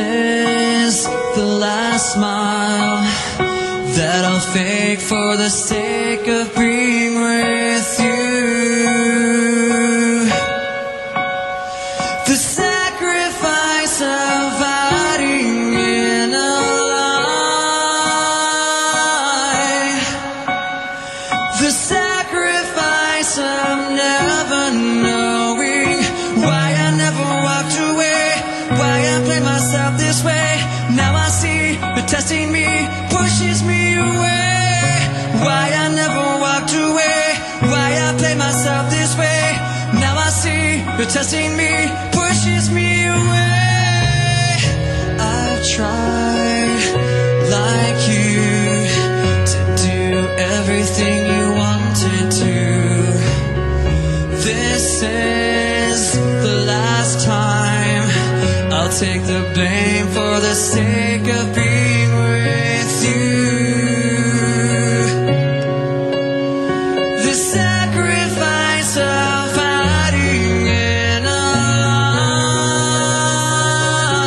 is the last smile that I'll fake for the sake of being with you. The sacrifice of hiding in a lie. The sacrifice of never knowing why I never walked away, why I played myself this way. Now I see the testing me pushes me away. Why I never walked away, why I played myself this way. Now I see the testing me pushes me away. I've tried like you to do everything you wanted to. This is the last time I'll take the blame for the sake of being with you. The sacrifice of hiding in a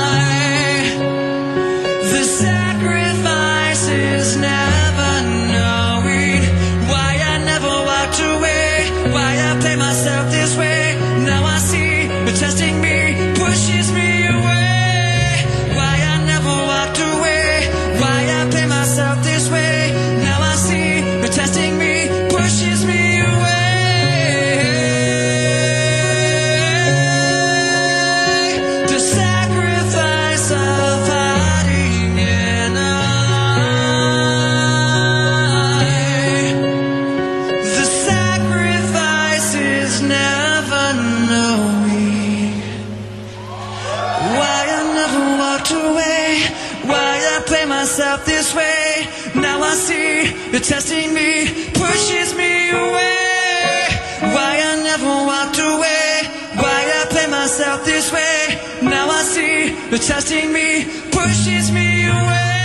lie. The sacrifice is never knowing why I never walked away, why I played myself this way. Now I see the testing me pushes me away. Why I never walked away, why I played myself this way. Now I see the testing me pushes me away. The sacrifice of hiding in a lie. The sacrifice is never knowing why I never walked away, why I play myself this way. Now I see the testing me pushes me away. Why I never walked away, why I play myself this way. Now I see the testing me pushes me away.